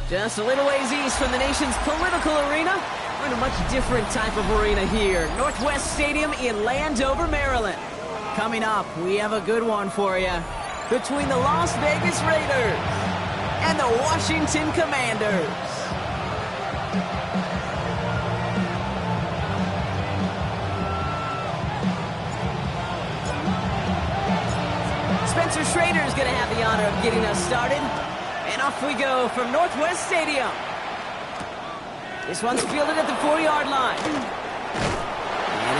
Just a little ways east from the nation's political arena. We're in a much different type of arena here. Northwest Stadium in Landover, Maryland. Coming up, we have a good one for you. Between the Las Vegas Raiders and the Washington Commanders. Spencer Schrader is going to have the honor of getting us started. And off we go from Northwest Stadium. This one's fielded at the 4-yard line. And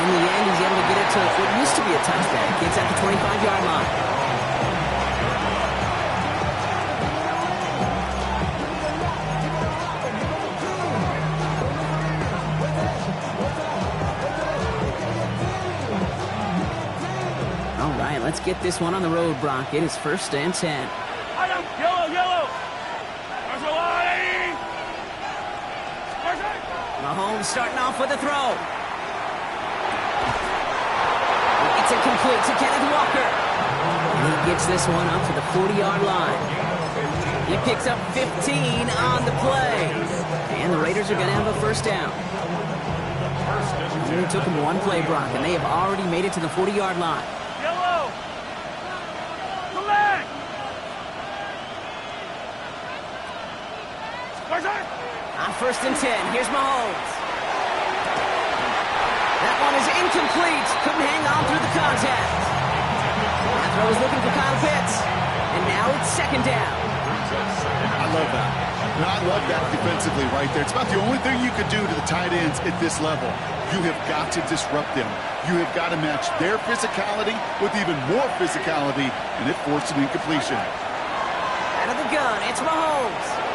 in the end, he's able to get it to what used to be a touchback. Gets at the 25-yard line. All right, let's get this one on the road, Brock. It is 1st and 10. Yellow! Mahomes starting off with a throw. It's incomplete to Kenneth Walker. And he gets this one up to the 40-yard line. He picks up 15 on the play. And the Raiders are going to have a 1st down. It only took them one play, Brock, and they have already made it to the 40-yard line. Yellow! Select! On 1st and 10, here's Mahomes. That one is incomplete. Couldn't hang on through the contact. That throw is looking for Kyle Pitts. And now it's 2nd down. I love that. And I love that defensively right there. It's about the only thing you could do to the tight ends at this level. You have got to disrupt them. You have got to match their physicality with even more physicality, and it forced an incompletion. Out of the gun, it's Mahomes.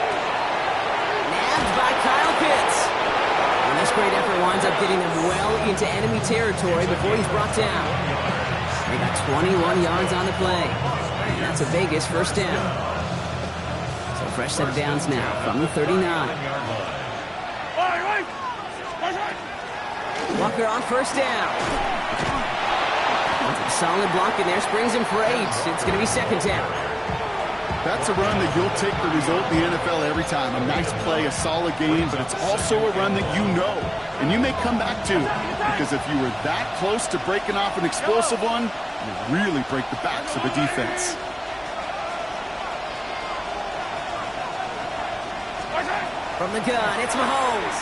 By Kyle Pitts. And this great effort winds up getting them well into enemy territory before he's brought down. They got 21 yards on the play. And that's a Vegas 1st down. So fresh set of downs now from the 39. Walker on 1st down. Solid block in there, springs him for 8. It's going to be 2nd down. That's a run that you'll take the result in the NFL every time. A nice play, a solid game, but it's also a run that you know, and you may come back to. Because if you were that close to breaking off an explosive one, you really break the backs of a defense. From the gun, it's Mahomes.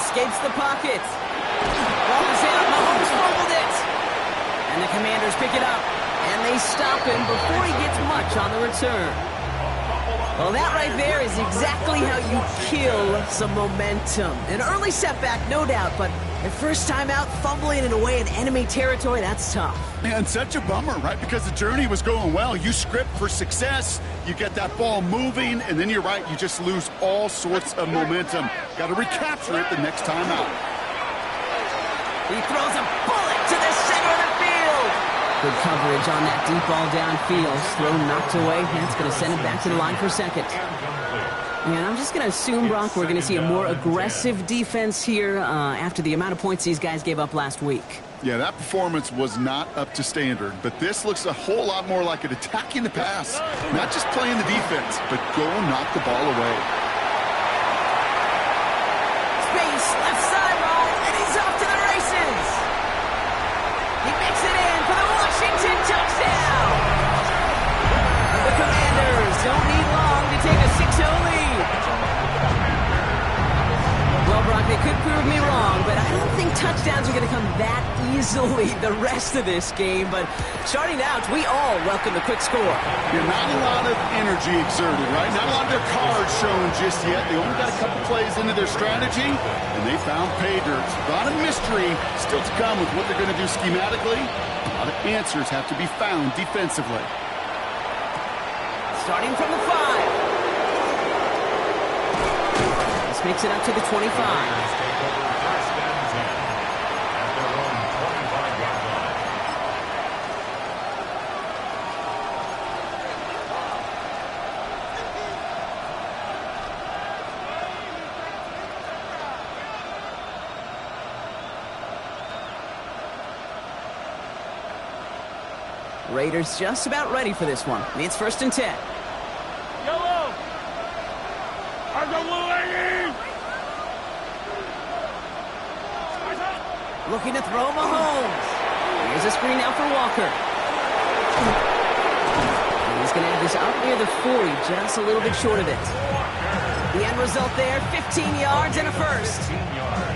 Escapes the pocket. Ball is out, Mahomes fumbled it. And the Commanders pick it up. And they stop him before he gets much on the return. Well, that right there is exactly how you kill some momentum. An early setback, no doubt, but the first time out, fumbling it away in enemy territory, that's tough. And such a bummer, right? Because the journey was going well. You script for success, you get that ball moving, and then you're right, you just lose all sorts of momentum. Got to recapture it the next time out. He throws a bullet to the center of the field. Good coverage on that deep ball downfield. Throw knocked away. That's going to send it back to the line for 2nd. And I'm just going to assume, Brock, we're going to see a more aggressive defense here after the amount of points these guys gave up last week. Yeah, that performance was not up to standard, but this looks a whole lot more like it attacking the pass. Not just playing the defense, but go knock the ball away. Space, left sideline, and he's off to the races. He makes it in for the Washington touchdown. The Commanders don't need long to take a 6-0 lead. Well, Brock, they could prove me wrong, but I don't think touchdowns are going to come that easily the rest of this game. But starting out, we all welcome the quick score. Yeah, not a lot of energy exerted, right? Not a lot of their cards shown just yet. They only got a couple plays into their strategy, and they found pay dirt. A lot of mystery still to come with what they're going to do schematically. A lot of answers have to be found defensively. Starting from the 5. This makes it up to the 25. Raiders just about ready for this one. It's 1st and 10. Yellow! Looking to throw Mahomes. Here's a screen now for Walker. He's going to have this up near the 40, just a little bit short of it. The end result there, 15 yards and a first.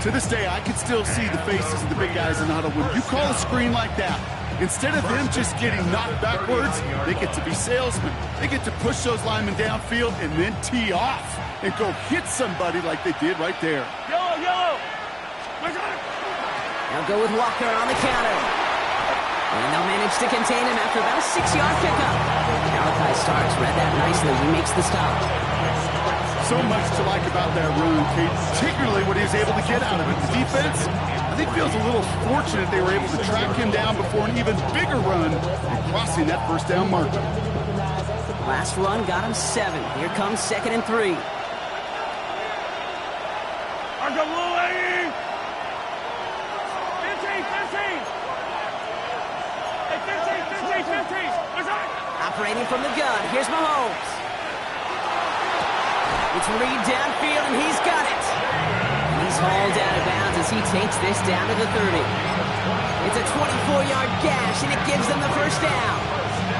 To this day, I can still see the faces of the big guys in the huddle. When you call a screen like that, instead of them just getting knocked backwards, they get to be salesmen. They get to push those linemen downfield and then tee off and go hit somebody like they did right there. Yellow, yellow. Now go with Walker on the counter. And they'll manage to contain him after about a 6-yard pickup. Malachi Starks read that nicely. He makes the stop. So much to like about that run, Kate, particularly what he was able to get out of it. The defense, I think, feels a little fortunate they were able to track him down before an even bigger run and crossing that first down marker. Last run got him 7. Here comes 2nd and 3. Operating from the gun, here's Mahomes. It's Reed downfield, and he's got it. And he's hauled out of bounds as he takes this down to the 30. It's a 24-yard gash, and it gives them the first down.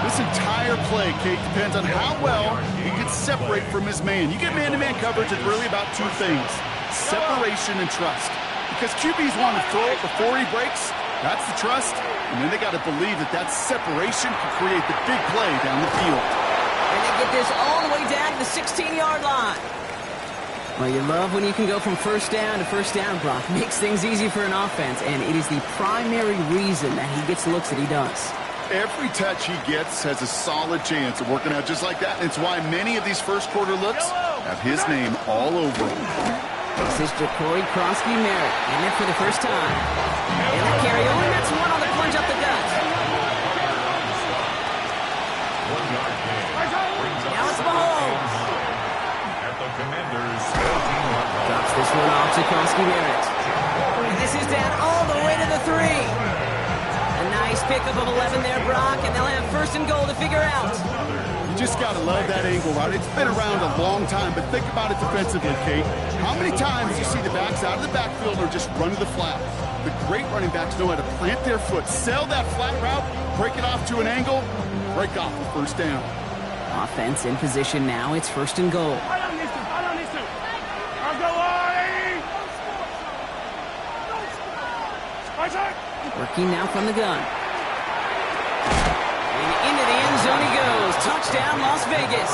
This entire play, Kate, depends on how well he can separate from his man. You get man-to-man coverage, it's really about two things: separation and trust. Because QBs want to throw it before he breaks. That's the trust. And then they got to believe that that separation can create the big play down the field. And they get this all the way down to the 16-yard line. Well, you love when you can go from first down to first down, Brock. Makes things easy for an offense, and it is the primary reason that he gets the looks that he does. Every touch he gets has a solid chance of working out just like that. And it's why many of these first quarter looks have his name all over them. This is Jacory Kronsky-Merritt, in it for the first time. And that carry only nets one on the plunge up the gut. Now it's Mahomes. Drops this one off to Kronsky-Merritt. And this is down all the way to the 3. A nice pickup of 11 there, Brock, and they'll have 1st and goal to figure out. Just got to love that angle, right? It's been around a long time, but think about it defensively, Kate. How many times you see the backs out of the backfield or just run to the flat? The great running backs know how to plant their foot, sell that flat route, break it off to an angle, break off the first down. Offense in position now. It's 1st and goal. Working now from the gun. And into the end zone he goes. Touchdown, Las Vegas.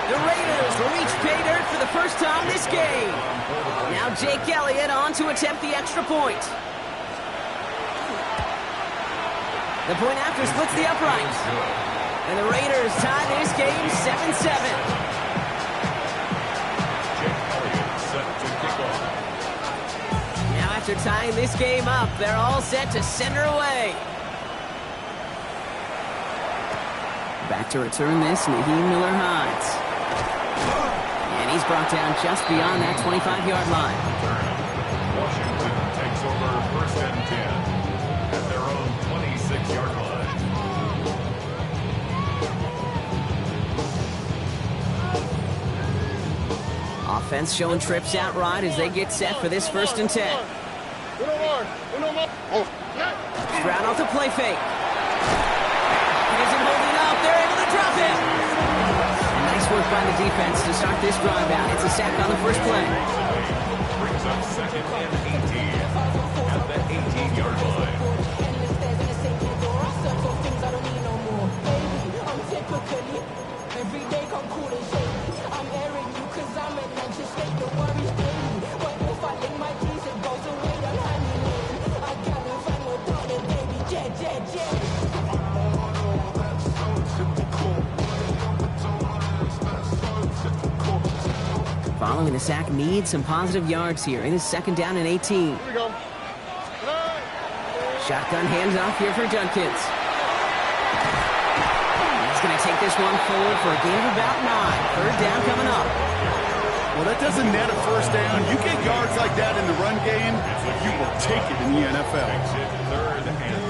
The Raiders reach pay dirt for the first time this game. Now Jake Elliott on to attempt the extra point. The point after splits the upright. And the Raiders tie this game 7-7. After tying this game up, they're all set to send her away. Back to return this, Naheem Miller-Hines. And he's brought down just beyond that 25-yard line. Washington takes over 1st and 10 at their own 26-yard line. Offense showing trips out right as they get set for this 1st and 10. Stroud off the play fake. He isn't holding up. They're able to drop him. And nice work by the defense to start this drive out. It's a sack on the first play. Brings up 2nd and 18 at the 18-yard line. Following the sack, needs some positive yards here. It is 2nd down and 18. Here we go. Shotgun handoff here for Judkins. He's going to take this one forward for a gain of about 9. 3rd down coming up. Well, that doesn't net a first down. You get yards like that in the run game, you will take it in the NFL. 3rd and 9.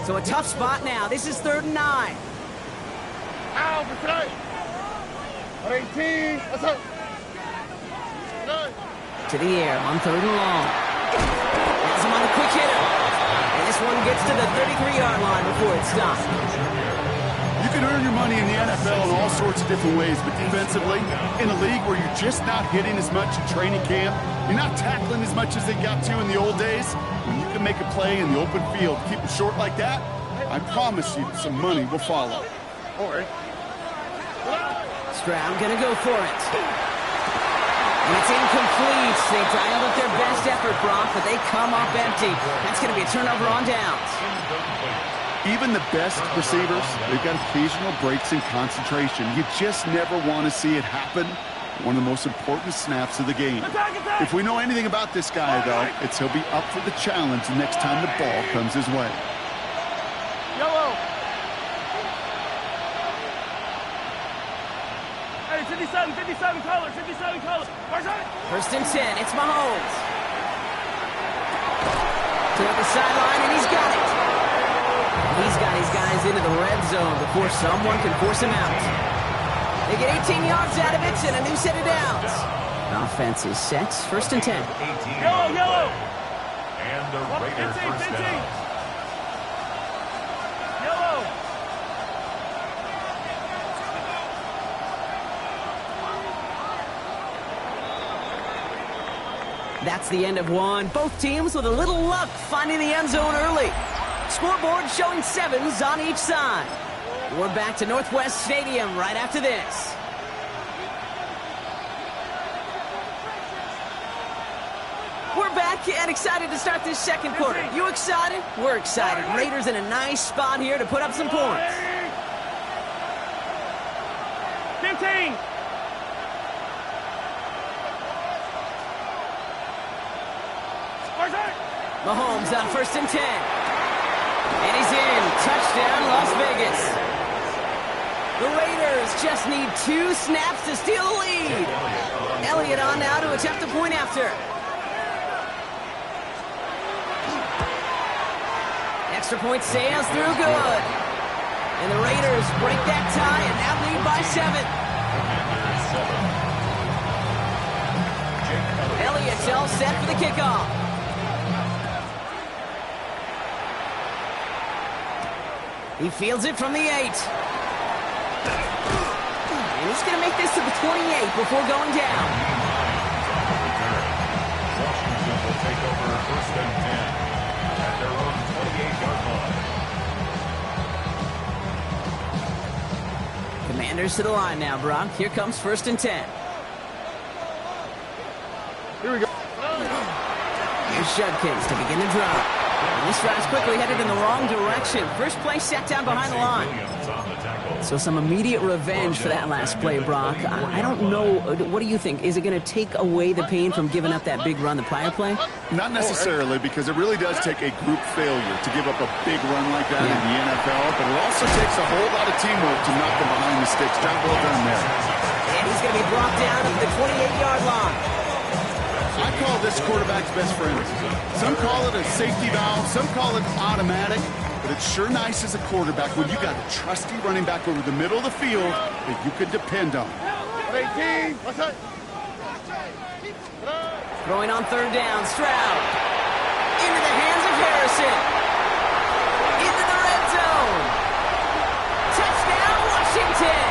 So a tough spot now. This is 3rd and 9. To the air on 3rd and long. Has him on a quick hitter. And this one gets to the 33-yard line before it's stopped. You can earn your money in the NFL in all sorts of different ways, but defensively, in a league where you're just not hitting as much in training camp, you're not tackling as much as they got to in the old days, when you can make a play in the open field, keep it short like that, I promise you some money will follow. Stroud gonna go for it. And it's incomplete. They dialed up their best effort, Brock, but they come up empty. That's gonna be a turnover on downs. Even the best receivers, they've got occasional breaks in concentration. You just never want to see it happen. One of the most important snaps of the game. If we know anything about this guy, though, it's he'll be up for the challenge the next time the ball comes his way. Yellow. Hey, 57 colors, 57 colors. First and 10, it's Mahomes. To the sideline, and he's got it. He's got his guys into the red zone before someone can force him out. They get 18 yards out of it and a new set of downs. Offense is set. First and 10. Yellow. And the Raiders first down. Yellow. That's the end of one. Both teams with a little luck finding the end zone early. Scoreboard showing 7s on each side. We're back to Northwest Stadium right after this. We're back and excited to start this second quarter. You excited? We're excited. Raiders in a nice spot here to put up some points. 15. Mahomes on first and 10. And he's in. Touchdown, Las Vegas. The Raiders just need 2 snaps to steal the lead. Elliott on now to attempt the point after. Extra point sails through good. And the Raiders break that tie and now lead by 7. Elliott's all set for the kickoff. He fields it from the 8. And he's going to make this to the 28 before going down. Washington will take over first and 10 at their own 28-yard line. Commanders to the line now, Brock. Here comes first and 10. Here we go. Here's Judkins to begin the drive. And this drive's quickly headed in the wrong direction. First play set down behind the line. So some immediate revenge for that last play, Brock. I don't know. What do you think? Is it going to take away the pain from giving up that big run the prior play? Not necessarily, because it really does take a group failure to give up a big run like that in the NFL, but it also takes a whole lot of teamwork to knock them behind the sticks. Job well done there. And he's going to be brought down at the 28-yard line. I call this quarterback's best friend. Some call it a safety valve, some call it automatic, but it's sure nice as a quarterback when you got a trusty running back over the middle of the field that you can depend on. 18. Throwing on third down, Stroud. Into the hands of Harrison. Into the red zone. Touchdown, Washington.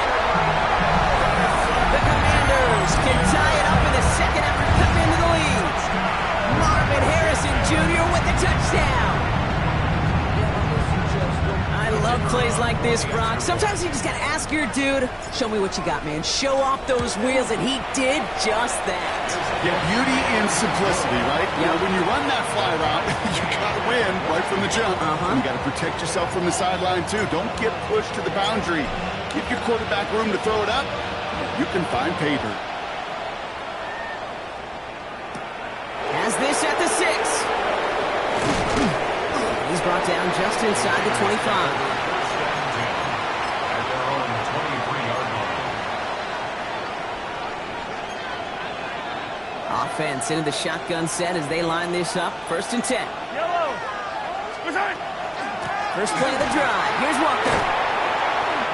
The Commanders can tie it up in the second after cutting into the lead. Marvin Harrison Jr. with the touchdown. I love plays like this, Brock. Sometimes you just got to ask your dude, show me what you got, man. Show off those wheels, and he did just that. Yeah, beauty in simplicity, right? You know, when you run that fly route, you got to win right from the jump. You got to protect yourself from the sideline, too. Don't get pushed to the boundary. Give your quarterback room to throw it up. You can find pay dirt. Has this at the 6. He's brought down just inside the 25. At their own 23-yard line. Offense into the shotgun set as they line this up. First and 10. Yellow. First play of the drive. Here's Walker.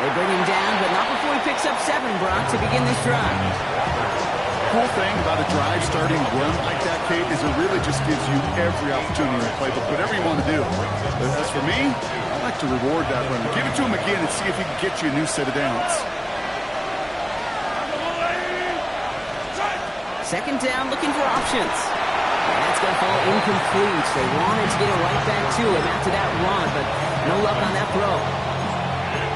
They bring him down, but not before he picks up 7, Brock, to begin this drive. Cool thing about a drive starting run like that, Kate, is it really just gives you every opportunity to play whatever you want to do. But as for me, I like to reward that runner. Give it to him again and see if he can get you a new set of downs. Second down, looking for options. And that's going to fall incomplete. They wanted to get it right back to him after that run, but no luck on that throw.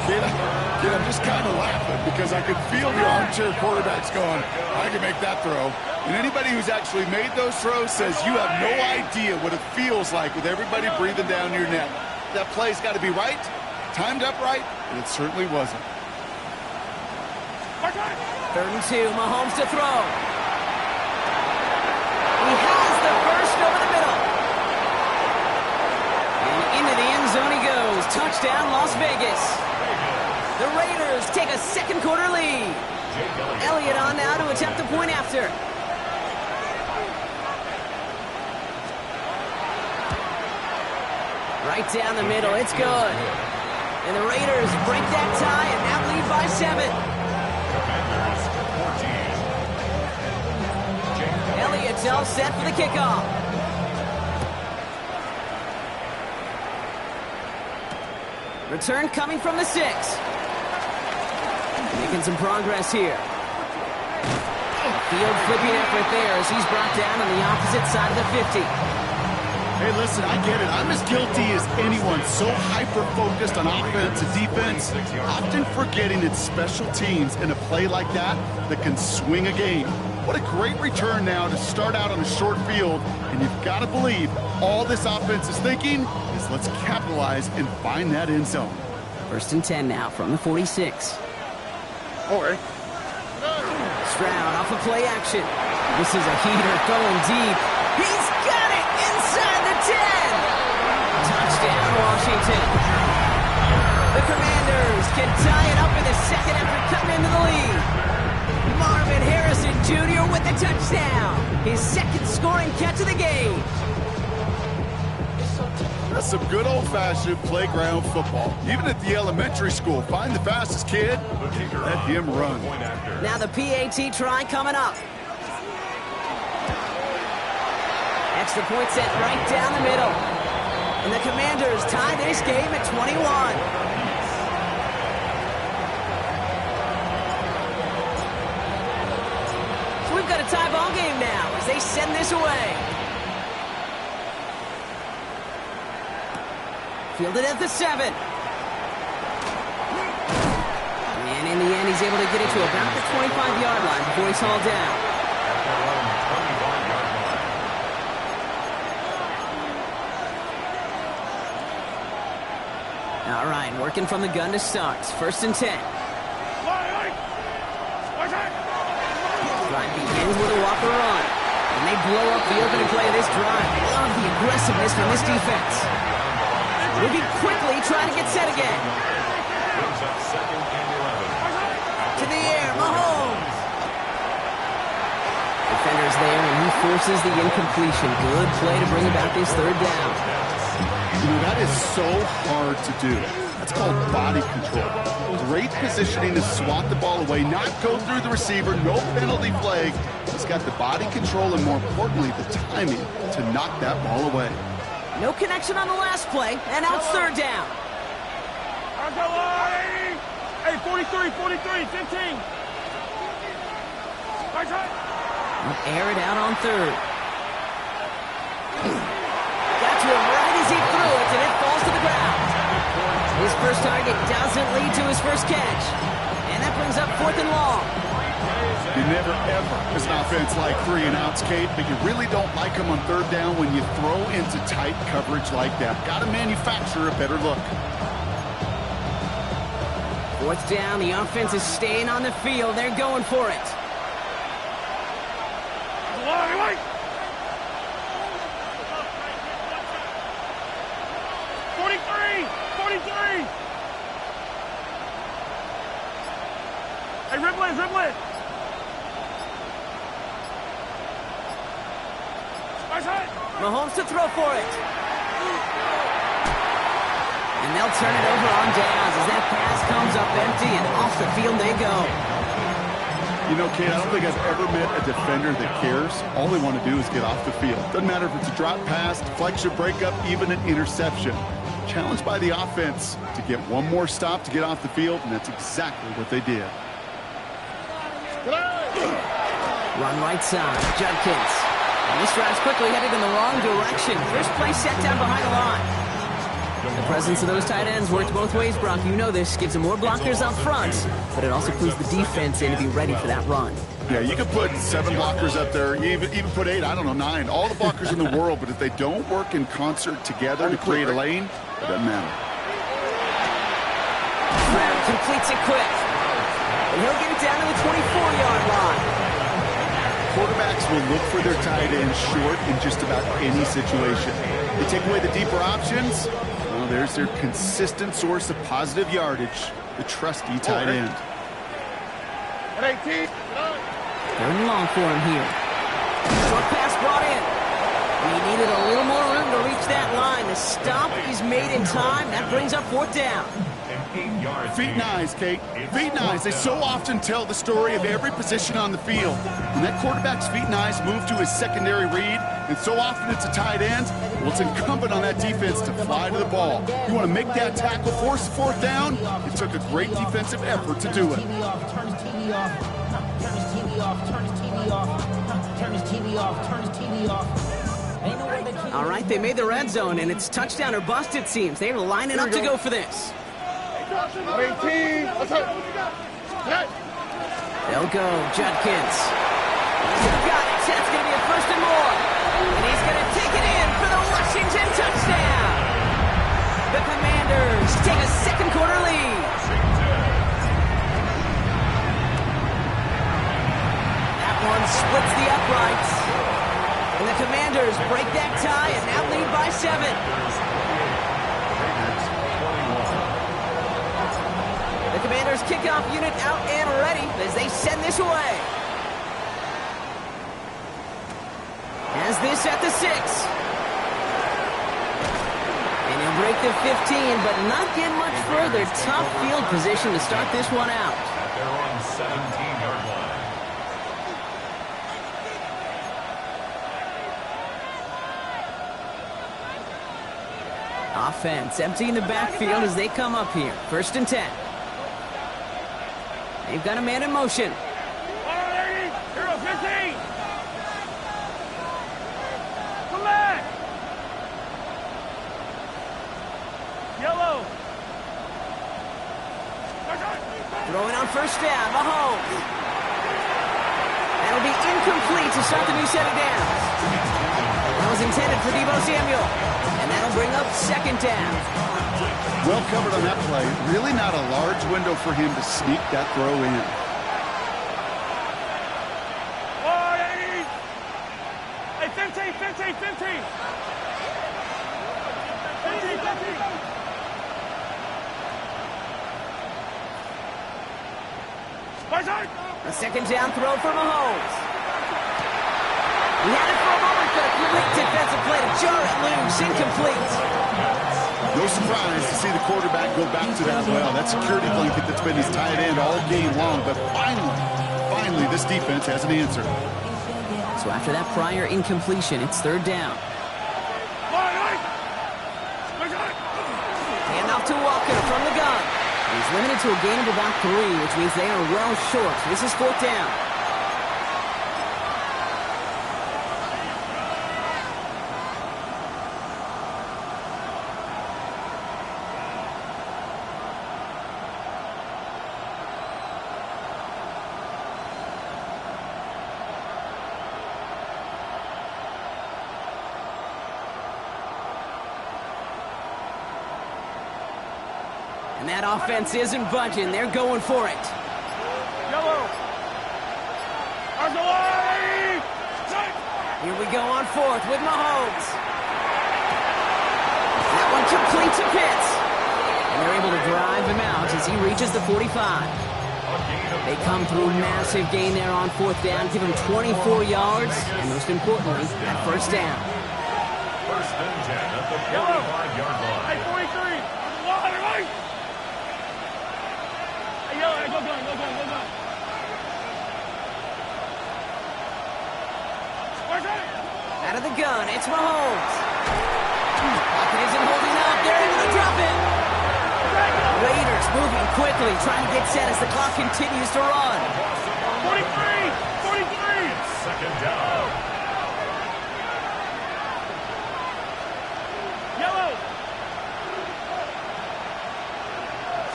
Kid, I'm just kind of laughing because I could feel the armchair quarterbacks going, I can make that throw. And anybody who's actually made those throws says you have no idea what it feels like with everybody breathing down your neck. That play's got to be right, timed up right, and it certainly wasn't. 3rd and 2, Mahomes to throw. He has the first over the middle. And into the end zone he goes. Touchdown, Las Vegas. The Raiders take a second quarter lead. Elliott on now to attempt the point after. Right down the middle, it's good. And the Raiders break that tie and now lead by 7. Elliott's all set for the kickoff. Return coming from the 6. Making some progress here. Field flipping effort there as he's brought down on the opposite side of the 50. Hey, listen, I get it. I'm as guilty as anyone. So hyper-focused on offense and defense, often forgetting it's special teams in a play like that can swing a game. What a great return now to start out on a short field, and you've got to believe all this offense is thinking is let's capitalize and find that end zone. 1st and 10 now from the 46. All right. Stroud off of play action. This is a heater going deep. He's got it inside the 10. Touchdown, Washington. The Commanders can tie it up in the second after cutting into the lead. Marvin Harrison Jr. with the touchdown. His second scoring catch of the game. That's some good old-fashioned playground football. Even at the elementary school, find the fastest kid, let him run. Now the PAT try coming up. Extra point set right down the middle. And the Commanders tie this game at 21. So we've got a tie ball game now as they send this away. Fielded at the 7. And in the end, he's able to get it to about the 25-yard line before he's hauled down. All right, working from the gun to start. 1st and 10. Drive begins with a walker run. And they blow up the opening play of this drive. Love the aggressiveness from this defense. Moving quickly, trying to get set again. To the air, Mahomes. Defenders there, and he forces the incompletion. Good play to bring about this 3rd down. You know, that is so hard to do. That's called body control. Great positioning to swat the ball away, not go through the receiver, no penalty flag. He's got the body control and, more importantly, the timing to knock that ball away. No connection on the last play, and now it's 3rd down. Hey, 43, 15. Air it out on 3rd. Got to him right as he threw it, and it falls to the ground. His first target doesn't lead to his first catch. And that brings up 4th and long. You never, ever, as an offense, like 3 and outs, Kate, but you really don't like them on 3rd down when you throw into tight coverage like that. Got to manufacture a better look. 4th down, the offense is staying on the field. They're going for it. Wait. 43. Hey, dribble it. Mahomes to throw for it. And they'll turn it over on downs as that pass comes up empty, and off the field they go. You know, Kate, I don't think I've ever met a defender that cares. All they want to do is get off the field. Doesn't matter if it's a drop pass, deflection, breakup, even an interception. Challenged by the offense to get one more stop to get off the field, and that's exactly what they did. Run right side, Judkins. And this drive's quickly headed in the wrong direction. First play set down behind the line. The presence of those tight ends works both ways, Brock. You know this. Gives them more blockers up front, but it also clues the defense in to be ready for that run. Yeah, you can put 7 blockers up there, you even put 8, I don't know, 9. All the blockers in the world, but if they don't work in concert together to create a lane, it doesn't matter. Brown completes it quick. And he'll get it down to the 24-yard line. Quarterbacks will look for their tight end short in just about any situation. They take away the deeper options. Well, there's their consistent source of positive yardage, the trusty tight end. At 18. Third and long for him here. Short pass brought in. He needed a little more room to reach that line. The stop is made in time. That brings up 4th down. Feet and eyes, Kate. Feet and eyes. They so often tell the story of every position on the field. When that quarterback's feet and eyes move to his secondary read, and so often it's a tight end, well, it's incumbent on that defense to fly to the ball. You want to make that tackle, force 4th down? It took a great defensive effort to do it. All right, they made the red zone, and it's touchdown or bust, it seems. They're lining up to go for this. 18. They'll go, Judkins. He's got it. That's going to be a 1st and more. And he's going to take it in for the Washington touchdown. The Commanders take a 2nd quarter lead. That one splits the uprights. And the Commanders break that tie and now lead by 7. The Commanders kickoff unit out and ready as they send this away. Has this at the 6. And he'll break the 15, but not get much further. Tough field position to start this one out. They're on 17-yard line. Offense emptying the backfield as they come up here. 1st and 10. They've got a man in motion. Hero 15. Come back. Yellow. Throwing on 1st down, Mahomes. That'll be incomplete to start the new set of downs. That was intended for Deebo Samuel. And that'll bring up 2nd down. Well covered on that play. Really not a large window for him to sneak that throw in. Hey, 15. 15. A 2nd down throw for Mahomes. He had it for a moment, but a great defensive play to jar it loose, incomplete. No surprise to see the quarterback go back to that well. That security blanket that's been his tight end all game long, but finally this defense has an answer. So after that prior incompletion, it's 3rd down. Hand off to Walker from the gun. He's limited to a gain of about 3, which means they are well short. This is 4th down. And that offense isn't budging. They're going for it. Yellow. Here we go on 4th with Mahomes. That one complete to Pitts. And they're able to drive him out as he reaches the 45. They come through massive gain there on 4th down, give him 24 yards, and most importantly, that 1st down. 1st and 10 at the 45-yard line. Hey, 43. Out of the gun, it's Mahomes. Pocket isn't holding up. They're able to drop it. Raiders moving quickly, trying to get set as the clock continues to run. 43! 43! Second down. Yellow!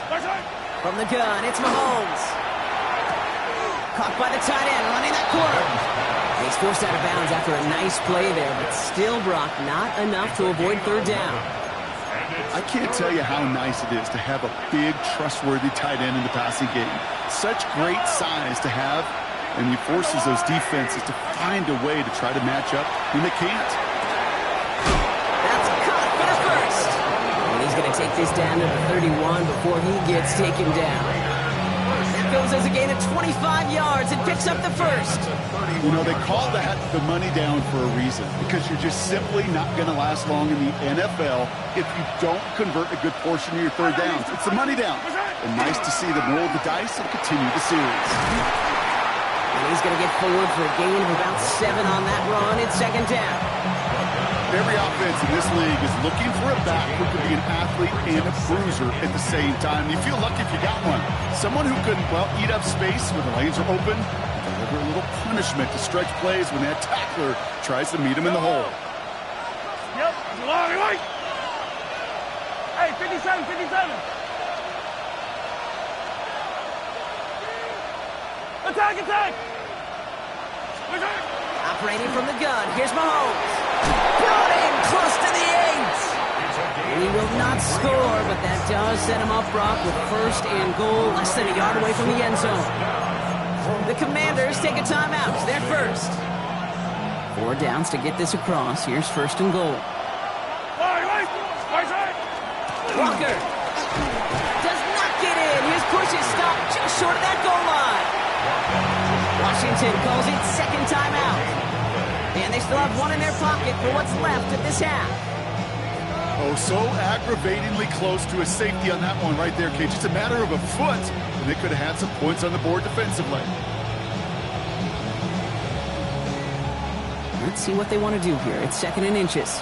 Right side! From the gun, it's Mahomes. Caught by the tight end, running that corner. He's forced out of bounds after a nice play there, but still, Brock, not enough to avoid third down. I can't tell you how nice it is to have a big, trustworthy tight end in the passing game. Such great size to have, and he forces those defenses to find a way to try to match up when they can't. That's caught for the first. And he's going to take this down to the 31 before he gets taken down. That goes as a gain of 25 yards and picks up the first. You know, they call that the money down for a reason, because you're just simply not going to last long in the NFL if you don't convert a good portion of your third downs. It's the money down. And nice to see them roll the dice and continue the series. And he's going to get forward for a gain of about 7 on that run. It's second down. Every offense in this league is looking for a back who can be an athlete and a bruiser at the same time. You feel lucky if you got one. Someone who can, well, eat up space when the lanes are open, deliver a little punishment to stretch plays when that tackler tries to meet him in the hole. Yep, long right! Hey, 57, 57! Attack, attack! Operating from the gun, here's Mahomes. Got him close to the 8. And he will not score, but that does set him up, Brock, with first and goal, less than a yard away from the end zone. The Commanders take a timeout. They're first. 4 downs to get this across. Here's first and goal. Walker does not get in. His push is stopped just short of that goal line. Washington calls it second timeout. And they still have one in their pocket for what's left of this half. Oh, so aggravatingly close to a safety on that one right there, Kate. Just a matter of a foot, and they could have had some points on the board defensively. Let's see what they want to do here. It's second and inches.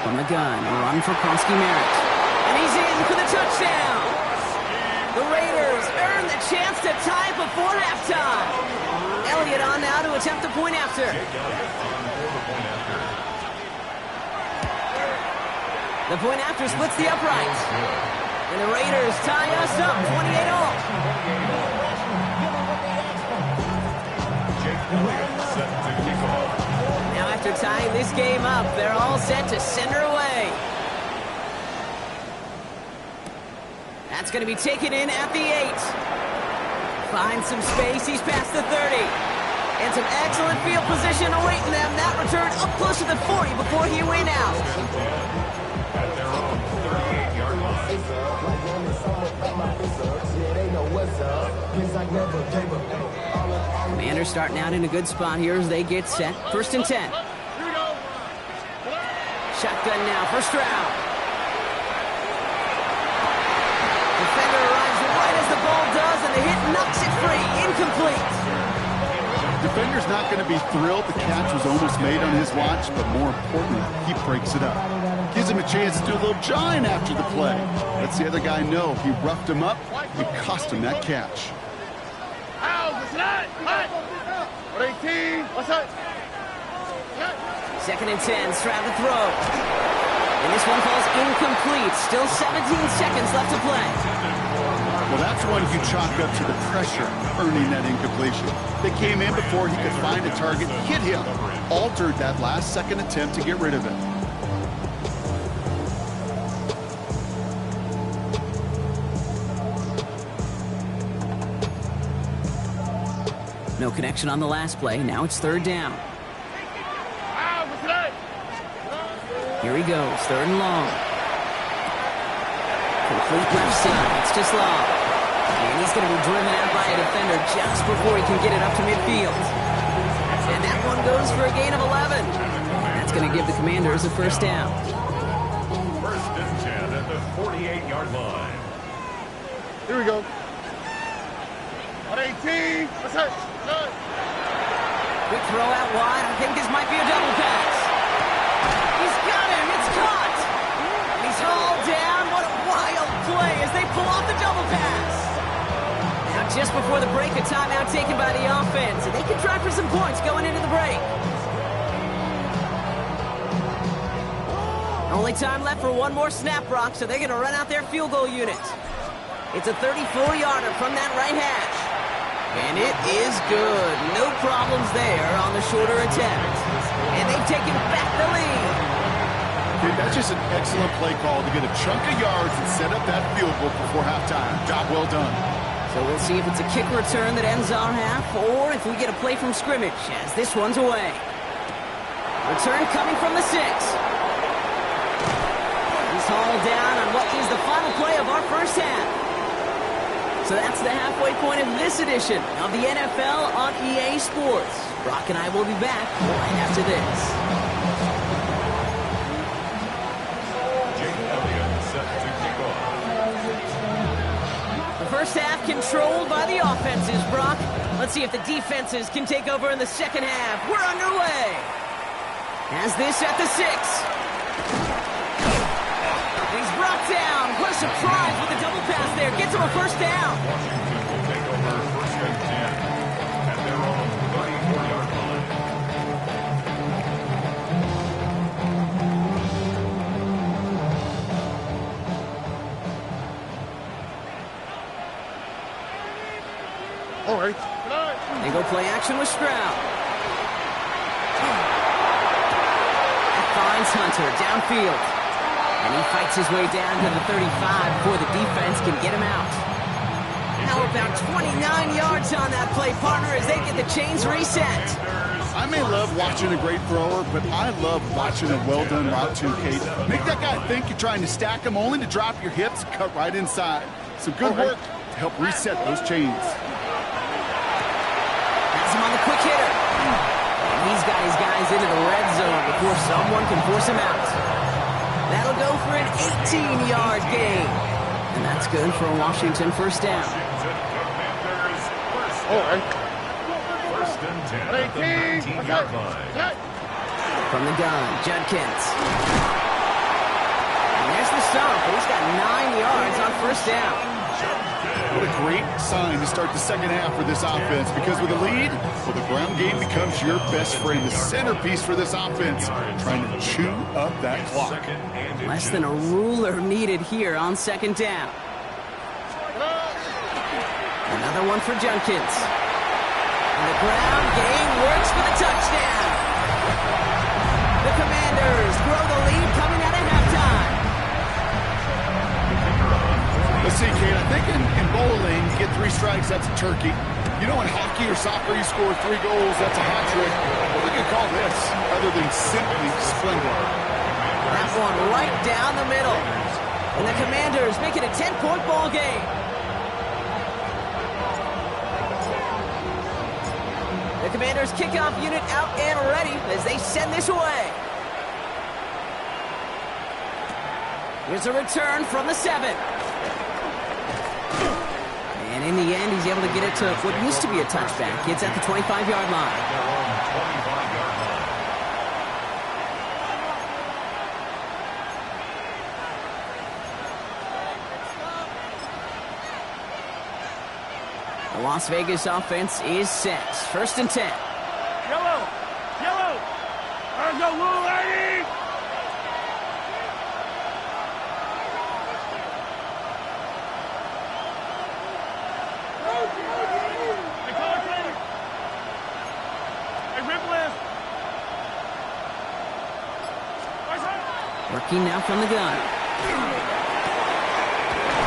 From the gun, a run for Krosky Merritt. And he's in for the touchdown. The Raiders earn the chance to tie before halftime. Elliott on now to attempt the point after. The point after splits the upright. And the Raiders tie us up 28-all. Now after tying this game up, they're all set to send her away. That's going to be taken in at the 8. Finds some space. He's past the 30. And some excellent field position awaiting them. That return up close to the 40 before he went out. At their own 38-yard line. Commanders starting out in a good spot here as they get set. First and 10. Shotgun now for Stroud. Defender arrives right as the ball does, and the hit knocks it free. Incomplete. Defender's not going to be thrilled the catch was almost made on his watch, but more importantly, he breaks it up. Gives him a chance to do a little jawing after the play. Lets the other guy know he roughed him up and cost him that catch. Second and 10, Stroud to throw. And this one falls incomplete. Still 17 seconds left to play. Well, that's one you chalk up to the pressure earning that incompletion. They came in before he could find a target, hit him, altered that last second attempt to get rid of it. No connection on the last play. Now it's third down. Here he goes, third and long. Complete left side, it's just long. And he's going to be driven out by a defender just before he can get it up to midfield. And that one goes for a gain of 11. That's going to give the Commanders a first down. First and 10. 20-yard line. Here we go. 118. What's that? Quick throw out wide. I think this might be a double pass. He's got him. It's caught. And he's hauled down. What a wild play as they pull off the double pass. Now just before the break, a timeout taken by the offense. And they can try for some points going into the break. Only time left for one more snap, Brock, so they're going to run out their field goal unit. It's a 34-yarder from that right hash. And it is good. No problems there on the shorter attempt. And they've taken back the lead. Okay, that's just an excellent play call to get a chunk of yards and set up that field goal before halftime. Job well done. So we'll see if it's a kick return that ends our half or if we get a play from scrimmage as this one's away. Return coming from the 6. He's hauled down on what is the final play of our first half. So that's the halfway point of this edition of the NFL on EA Sports. Brock and I will be back right after this. Jake Elliott set to kick off. The first half controlled by the offenses, Brock. Let's see if the defenses can take over in the second half. We're underway. Has this at the 6. He's brought down. What a surprise with the double pass there. Gets him a first down. Washington will take over first and 10 at their own 34-yard line. All right. They go play action with Stroud. That finds Hunter downfield. And he fights his way down to the 35 before the defense can get him out. How about 29 yards on that play, partner, as they get the chains reset. I may love watching a great thrower, but I love watching a well-done route too, Kate. Make that guy think you're trying to stack him only to drop your hips and cut right inside. Some good work to help reset those chains. Has him on the quick hitter. And he's got his guys into the red zone before someone can force him out. That'll go for an 18-yard gain. And that's good for a Washington first down. First and 10 at the 19-yard line. From the gun, Judkins. And there's the stop. He's got 9 yards on first down. What a great sign to start the second half for this offense, because with a lead, well, the ground game becomes your best friend, the centerpiece for this offense, trying to chew up that clock. Less than a ruler needed here on second down. Another one for Judkins. And the ground game works for the touchdown. The Commanders grow the lead coming out of halftime. Let's see, Kate, I think in bowling, you get 3 strikes, that's a turkey. You know, in hockey or soccer, you score 3 goals, that's a hot trick. What we could call this, other than simply splendid? That one right down the middle. And the Commanders make it a 10-point ball game. The Commanders kickoff unit out and ready as they send this away. Here's a return from the 7. And in the end, he's able to get it to what used to be a touchback. It's at the 25-yard line. The Las Vegas offense is set. First and 10. Yellow. Yellow. There's no blue lady. Hey, color change. Hey, rip list. Working now from the gun.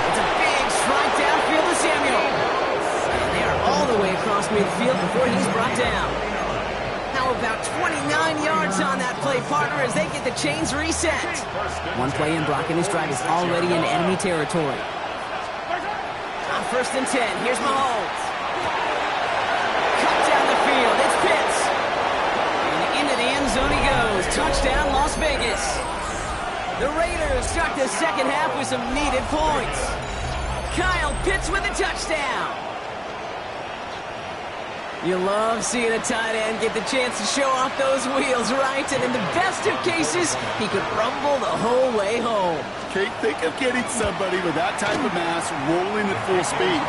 It's a big strike downfield to Samuel. And they are all the way across midfield before he's brought down. How about 29 yards on that play, partner, as they get the chains reset. One play in, Brock, and this drive is already in enemy territory. On first and 10, here's Mahomes. Cut down the field, it's Pitts. And into the end zone he goes. Touchdown, Las Vegas. The Raiders start the second half with some needed points. Kyle Pitts with a touchdown. You love seeing a tight end get the chance to show off those wheels, right? And in the best of cases, he could rumble the whole way home. Kate, think of getting somebody with that type of mass rolling at full speed.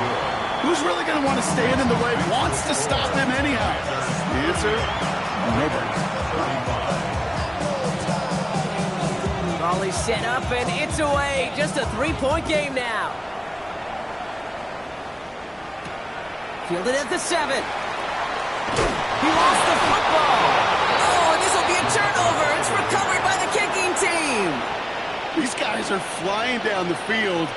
Who's really going to want to stand in the way, wants to stop him anyhow? The answer, nobody. Volley set up, and it's away. Just a 3-point game now. Fielded at the 7. He lost the football. Oh, and this will be a turnover. It's recovered by the kicking team. These guys are flying down the field.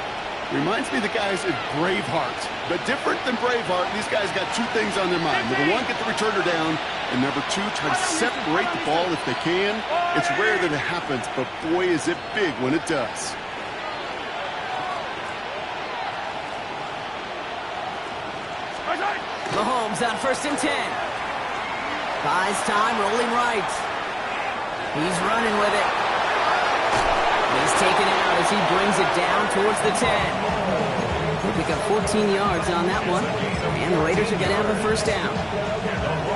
Reminds me of the guys at Braveheart. But different than Braveheart, these guys got two things on their mind. Number one, get the returner down. And number two, try to separate the ball if they can. It's rare that it happens, but boy, is it big when it does. Mahomes on 1st and 10. Buys time, rolling right. He's running with it. He's taken out as he brings it down towards the 10. They pick up 14 yards on that one. And the Raiders are going to have a first down.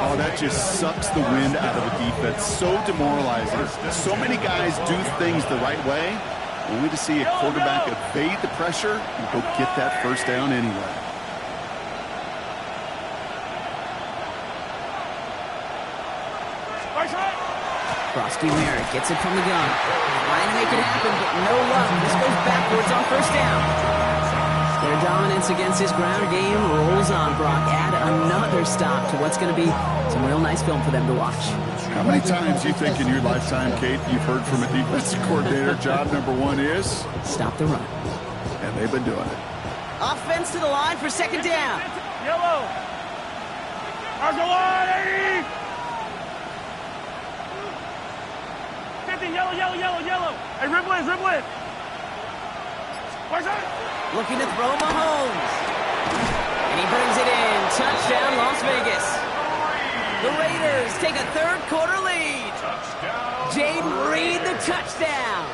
Oh, that just sucks the wind out of a defense. So demoralizing. So many guys do things the right way, only to see a quarterback evade the pressure and go get that first down anyway. Frosty Merritt gets it from the gun. Trying to make it happen, but no luck. This goes backwards on first down. Their dominance against this ground game rolls on, Brock. Add another stop to what's going to be some real nice film for them to watch. How many times do you think in your lifetime, Kate, you've heard from a defensive coordinator, job number one is? Stop the run. And they've been doing it. Offense to the line for second down. Yellow. How's the line? 50, yellow, yellow, yellow, yellow. Hey, Riblin, Riblin. Where's that? Looking to throw Mahomes. And he brings it in. Touchdown, Las Vegas. The Raiders take a third-quarter lead. Jaden Reed, the touchdown.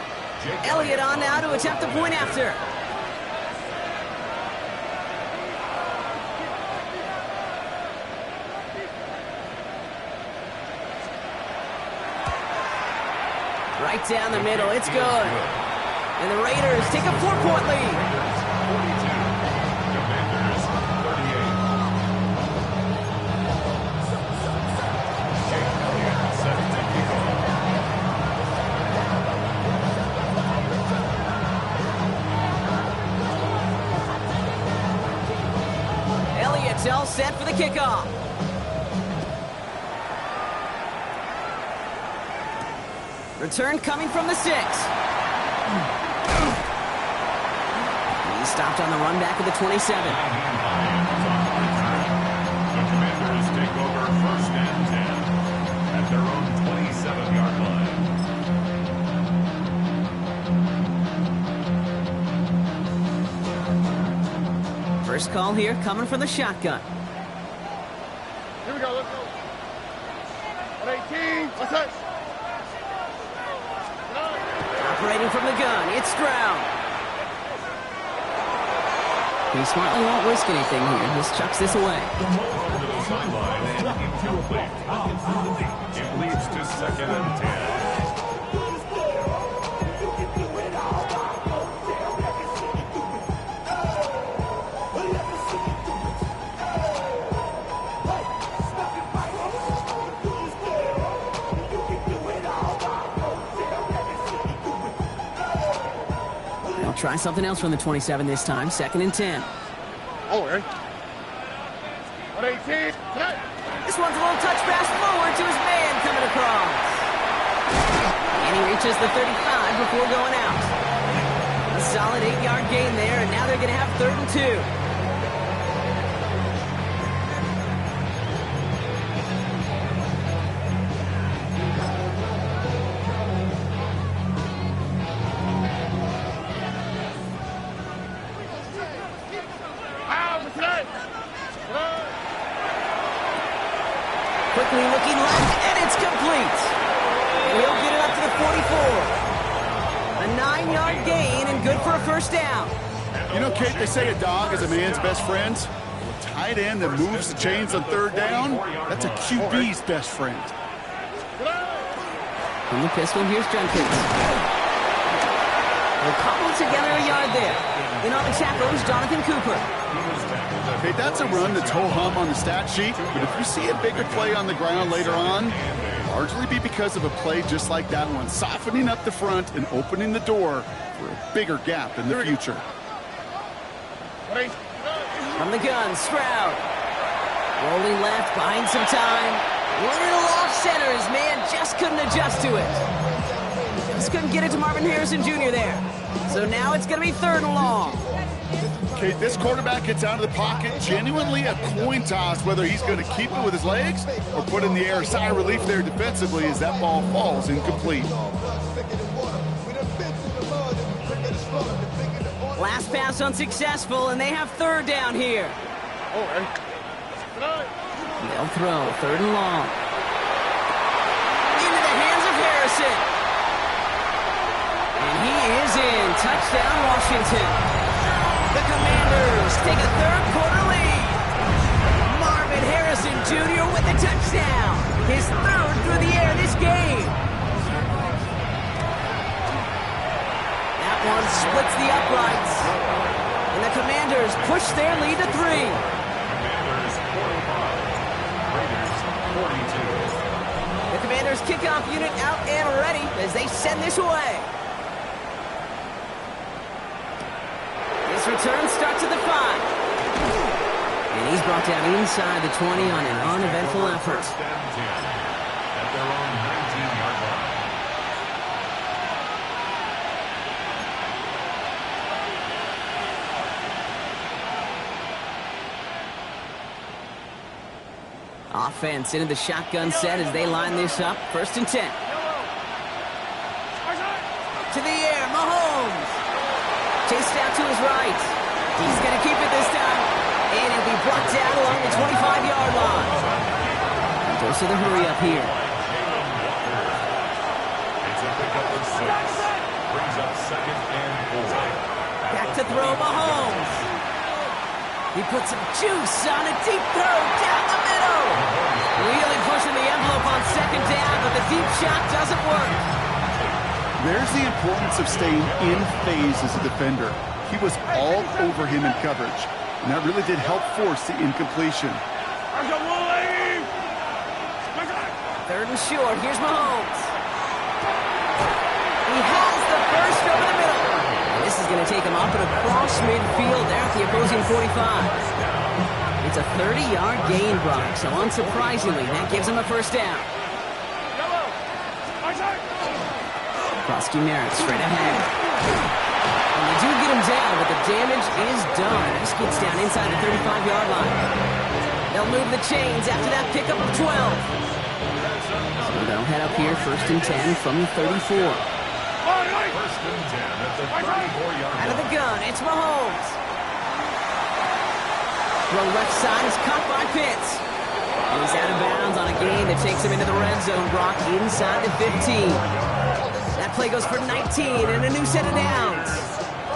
Elliott on now to attempt the point after. Right down the middle. It's good. And the Raiders take a 4-point lead. Elliott's all set for the kickoff. Return coming from the 6. He stopped on the run back of the 27. The Commanders take over 1st and 10 at their own 27-yard line. First call here coming from the shotgun. Here we go, let's go. 118, what's that? Operating from the gun, it's Stroud. He smartly won't risk anything here. Just chucks this away. To the sideline and incomplete. It leads to 2nd and 10. Try something else from the 27 this time. 2nd and 10. Oh, right. 118, cut. This one's a little touch pass forward to his man coming across. And he reaches the 35 before going out. A solid 8-yard gain there, and now they're going to have 3rd and 2. Quickly looking left, and it's complete. He'll get it up to the 44. A 9-yard gain and good for a first down. You know, Kate, they say a dog is a man's best friend. A tight end that moves the chains on third down, that's a QB's best friend. From the pistol, here's Jenkins. They'll cobble together a yard there. In on the tackle is Jonathan Cooper. Okay, that's a run that's ho-hum on the stat sheet, but if you see a bigger play on the ground later on, largely be because of a play just like that one, softening up the front and opening the door for a bigger gap in the future. From the gun, Stroud. Rolling left, buying some time. Little off center, his man just couldn't adjust to it. Just couldn't get it to Marvin Harrison Jr. there. So now it's going to be 3rd and long. Okay, this quarterback gets out of the pocket, genuinely a coin toss whether he's going to keep it with his legs or put in the air. Sigh of relief there defensively as that ball falls incomplete. Last pass unsuccessful, and they have 3rd down here. They'll throw 3rd and long. Into the hands of Harrison. And he is in. Touchdown, Washington. The Commanders take a 3rd quarter lead. Marvin Harrison Jr. with the touchdown. His 3rd through the air this game. That one splits the uprights. And the Commanders push their lead to 3. Commanders 45, Raiders 42. The Commanders kickoff unit out and ready as they send this away. This return starts at the 5. And he's brought down inside the 20 on an uneventful effort. First and 10 at their own 19-yard line. Offense into the shotgun set as they line this up. 1st and 10. To the air, Mahomes. Chased out to his right. He's going to keep it this time. And he'll be brought down along the 25-yard line. Goes to the hurry up here. It's a pickup of 6. Brings up 2nd and 4. Back to throw, Mahomes. He puts some juice on a deep throw down the middle. Really pushing the envelope on 2nd down, but the deep shot doesn't work. There's the importance of staying in phase as a defender. He was all over him in coverage, and that really did help force the incompletion. 3rd and short. Here's Mahomes. He has the first over the middle. And this is going to take him up and across midfield there at the opposing 45. It's a 30-yard gain, Brock, so unsurprisingly, that gives him a first down. Krusty Merritt straight ahead. And they do get him down, but the damage is done. This gets down inside the 35-yard line. They'll move the chains after that pickup of 12. So they'll head up here, 1st and 10 from the 34. 1st and 10 at the 34-yard line. Out of the gun, it's Mahomes. Throw left side is caught by Pitts. And he's out of bounds on a gain that takes him into the red zone, Brock, inside the 15. That play goes for 19 and a new set of downs.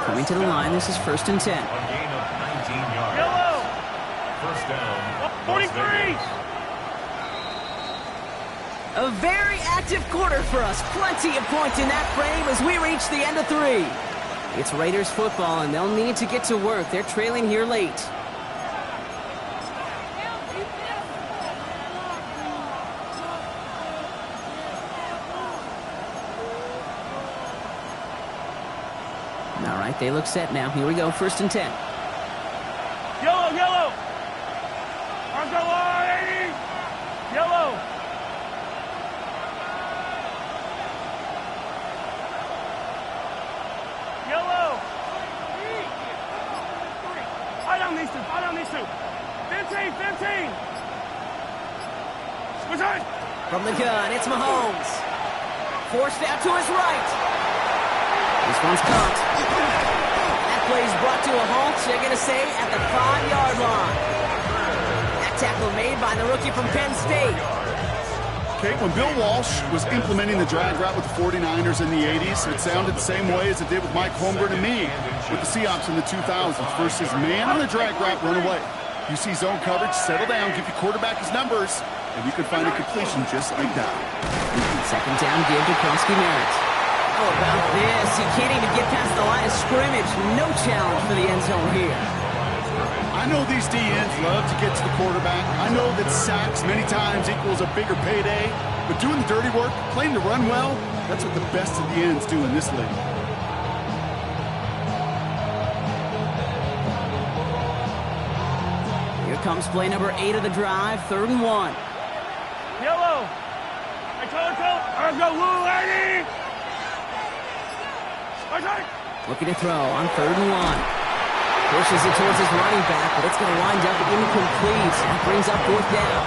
Coming to the line, this is 1st and 10. A gain of 19 yards. First down. 43. A very active quarter for us. Plenty of points in that frame as we reach the end of 3. It's Raiders football, and they'll need to get to work. They're trailing here late. All right, they look set now. Here we go, 1st and 10. Yellow, yellow. Arms are wide. Yellow. Yellow. Eye down these two. Eye down these two. 15, 15. Switch on. From the gun, it's Mahomes. Forced out to his right. This one's caught. That play's brought to a halt, they're going to say, at the 5-yard line. That tackle made by the rookie from Penn State. Kate, when Bill Walsh was implementing the drag route with the 49ers in the 80s, it sounded the same way as it did with Mike Holmgren and me with the Seahawks in the 2000s versus man on the drag route, run away. You see zone coverage, settle down, give your quarterback his numbers, and you can find a completion just like that. Second down, give to Kronsky Merritt. How about this? He can't even get past the line of scrimmage. No challenge for the end zone here. I know these DNs love to get to the quarterback. I know that sacks many times equals a bigger payday, but doing the dirty work, playing to run well, that's what the best of the ends do in this league. Here comes play number 8 of the drive, 3rd and 1. Yellow. I told you. Let's go, Lou, lady. Looking to throw on 3rd and 1. Pushes it towards his running back, but it's going to wind up incomplete. That brings up 4th down.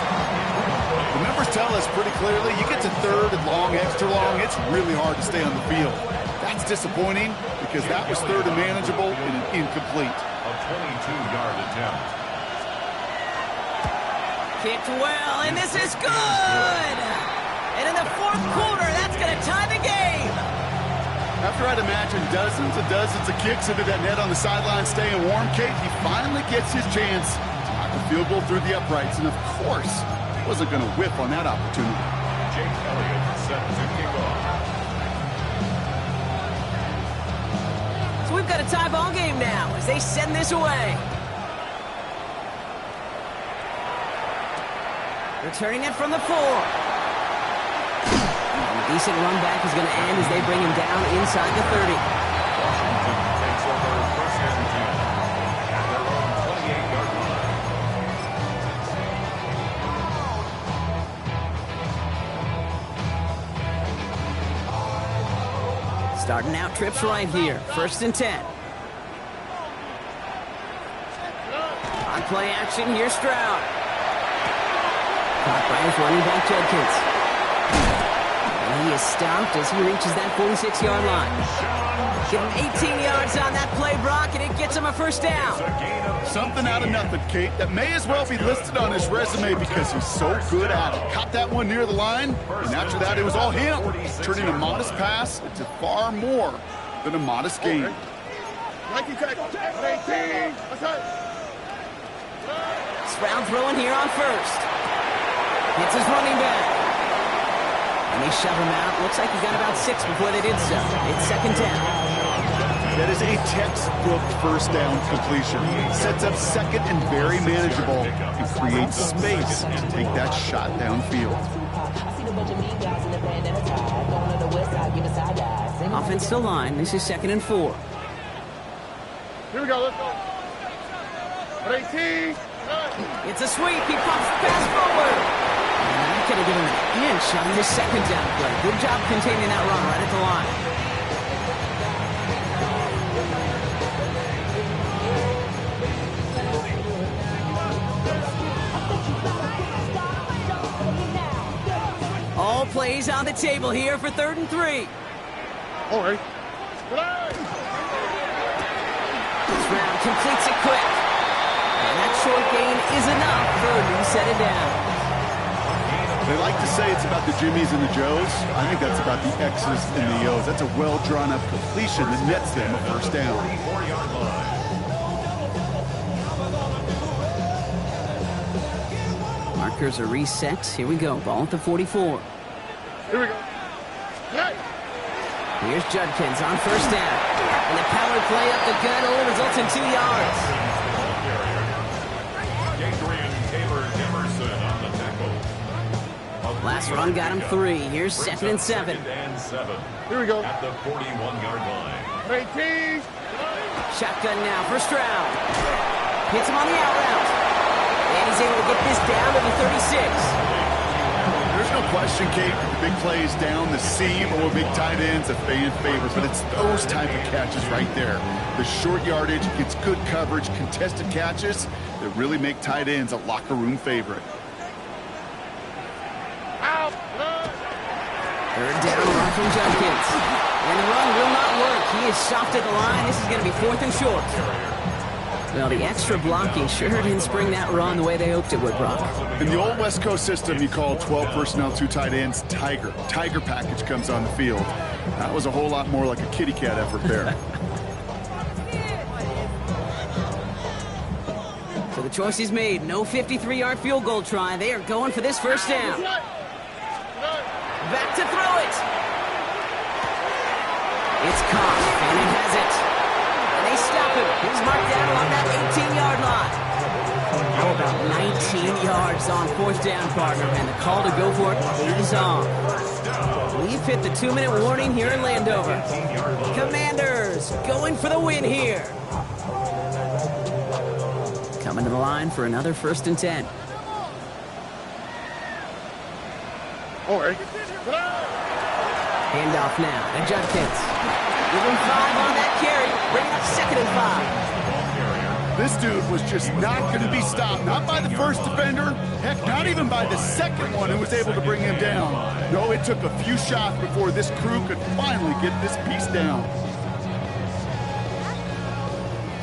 The numbers tell us pretty clearly, you get to 3rd and long, extra long, it's really hard to stay on the field. That's disappointing because that was 3rd and manageable and an incomplete. A 22-yard attempt. Kicked well, and this is good! And in the 4th quarter, that's going to tie the game. After I'd imagine dozens and dozens of kicks into that net on the sideline staying warm, Kate, he finally gets his chance to knock a field goal through the uprights. And of course, he wasn't going to whiff on that opportunity. Jake Elliott set to kick off. So we've got a tie ball game now as they send this away. Returning it from the 4. Decent run back is going to end as they bring him down inside the 30. Washington takes over 1st and 10 at their own 28-yard line. Starting out trips right here. 1st and 10. On play action, here's Stroud. Caught by his running back, Judkins. He is stopped as he reaches that 46-yard line. Give him 18 yards on that play, Brock, and it gets him a 1st down. Something out of nothing, Kate, that may as well be listed on his resume because he's so good at it. Caught that one near the line, and after that, it was all him, turning a modest pass into far more than a modest gain. Stroud throwing here on 1st. Hits his running back. And they shove him out. Looks like he got about 6 before they did so. It's 2nd down. That is a textbook 1st down completion. Sets up 2nd and very manageable and creates space to take that shot downfield. Offensive line. This is 2nd and 4. Here we go, let's go. 18. It's a sweep. He pops the pass forward. He could have given him an inch on his 2nd down play. Good job containing that run right at the line. All plays on the table here for 3rd and 3. All right. Stroud completes it quick. And that short gain is enough for a new set of downs. They like to say it's about the Jimmies and the Joes. I think that's about the X's and the O's. That's a well-drawn-up completion that nets them a 1st down. 34-yard line. Markers are reset. Here we go. Ball at the 44. Here we go. Here's Judkins on 1st down. And the power play up the gut only results in 2 yards. Adrian Taylor Emerson on the tackle. Last run got him 3. Here's 2nd and 7. 2nd and 7. Here we go. At the 41-yard line. 18. Shotgun now for Stroud. Hits him on the out route. And he's able to get this down to the 36. There's no question, Kate, that the big plays down the seam or big tight ends a fan favorite, but it's those type of catches right there. The short yardage, gets good coverage, contested catches that really make tight ends a locker room favorite. Out. 3rd down run from Judkins. And the run will not work. He is soft at the line. This is going to be 4th and short. Well, the extra blocking sure didn't spring that run the way they hoped it would, Brock. In the old West Coast system, you call 12 personnel, 2 tight ends, Tiger. Tiger package comes on the field. That was a whole lot more like a kitty cat effort there. So the choice is made. No 53-yard field goal try. They are going for this first down. Back to throw it. It's caught, and he has it. And they stop him. He's marked down along that 18-yard line. How about 19 yards on fourth down, partner? And the call to go for it is on. We've hit the 2-minute warning here in Landover. Commanders going for the win here. Coming to the line for another 1st and 10. All right. Handoff now to Judkins. Give him 5 on that carry. Bring up 2nd and 5. This dude was just not going to be stopped. Not by the first defender. Heck, not even by the second one who was able to bring him down. No, it took a few shots before this crew could finally get this piece down.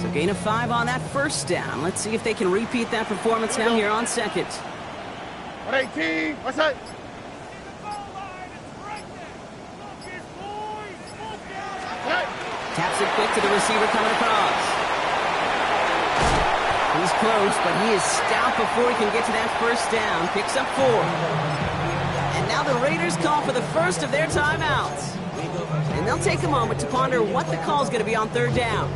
So gain of 5 on that first down. Let's see if they can repeat that performance now here on 2nd. 118. What's that? Taps it quick to the receiver coming across. He's close, but he is stopped before he can get to that first down. Picks up 4. And now the Raiders call for the first of their timeouts. And they'll take a moment to ponder what the call is going to be on 3rd down.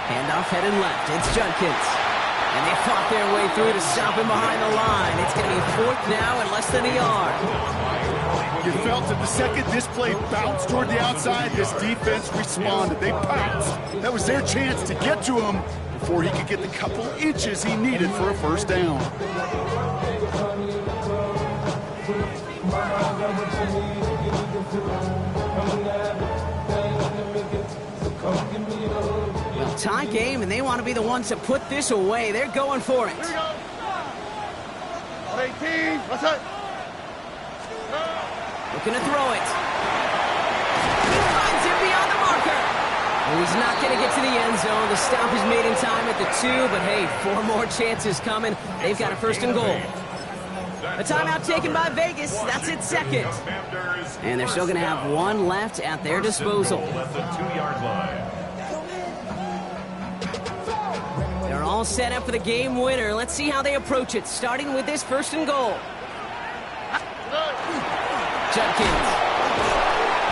Handoff headed left. It's Judkins. And they fought their way through to stop him behind the line. It's going to be 4th now and less than a yard. You felt that the second this play bounced toward the outside, this defense responded. They pounced. That was their chance to get to him before he could get the couple inches he needed for a first down. Well, tie game, and they want to be the ones to put this away. They're going for it. 118. What's that? Looking to throw it. He finds him beyond the marker. Well, he's not going to get to the end zone. The stop is made in time at the 2, but hey, 4 more chances coming. They've got a 1st and goal. A timeout taken by Vegas. That's its 2nd. And they're still going to have 1 left at their disposal. At the 2-yard line. They're all set up for the game winner. Let's see how they approach it, starting with this 1st and goal. Judkins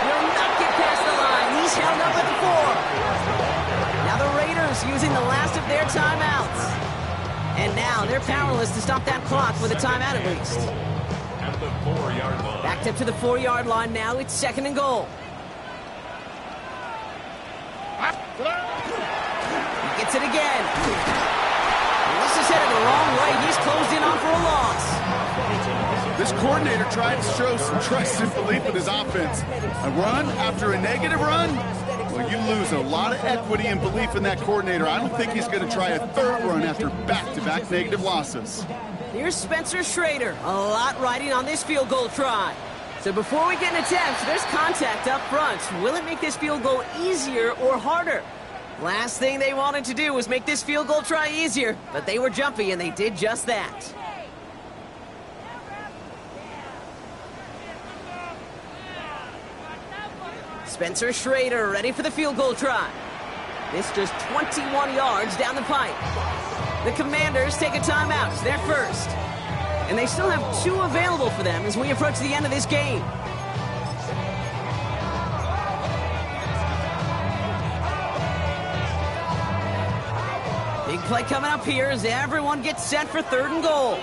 will not get past the line. He's held up at the 4. Now the Raiders using the last of their timeouts. And now they're powerless to stop that clock with a timeout at least. At the 4-yard line. Backed up to the 4-yard line now. It's 2nd and goal. He gets it again. And this is headed the wrong way. He's closed in on for a loss. This coordinator tried to show some trust and belief with his offense. A run after a negative run? Well, you lose a lot of equity and belief in that coordinator. I don't think he's going to try a 3rd run after back-to-back negative losses. Here's Spencer Schrader. A lot riding on this field goal try. So before we get an attempt, there's contact up front. Will it make this field goal easier or harder? Last thing they wanted to do was make this field goal try easier, but they were jumpy and they did just that. Spencer Schrader ready for the field goal try. This just 21 yards down the pipe. The Commanders take a timeout. It's their first. And they still have 2 available for them as we approach the end of this game. Big play coming up here as everyone gets set for 3rd and goal.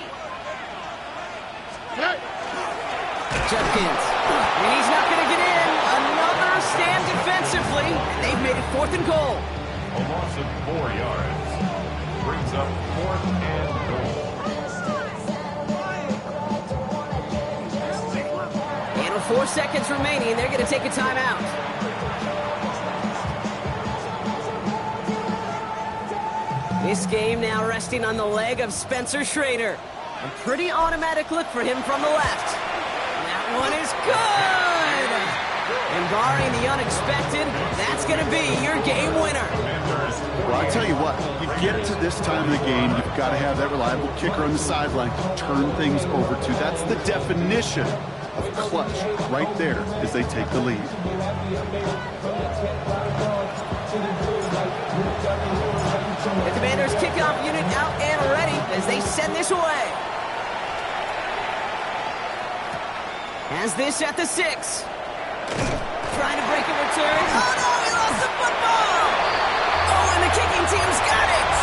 Judkins. And he's not going to get in. Another stand defensively. And they've made it 4th and goal. A loss of 4 yards. Brings up 4th and goal. And with 4 seconds remaining, they're going to take a timeout. This game now resting on the leg of Spencer Schrader. A pretty automatic look for him from the left. That one is good! And barring the unexpected, that's going to be your game winner. Well, I tell you what, you get to this time of the game, you've got to have that reliable kicker on the sideline to turn things over to. That's the definition of clutch right there as they take the lead. The Commanders' kickoff unit out and ready as they send this away. Has this at the 6. Trying to break a return. Oh no, he lost the football! Oh, and the kicking team's got it!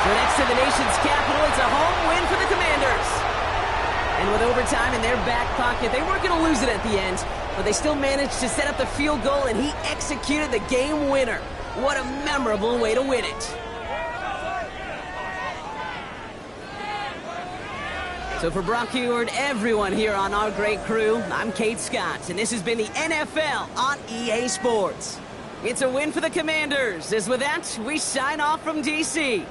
So next to the nation's capital, it's a home win for the Commanders. And with overtime in their back pocket, they weren't going to lose it at the end, but they still managed to set up the field goal, and he executed the game winner. What a memorable way to win it. So for Brock Huard, everyone here on our great crew, I'm Kate Scott, and this has been the NFL on EA Sports. It's a win for the Commanders, as with that, we sign off from D.C.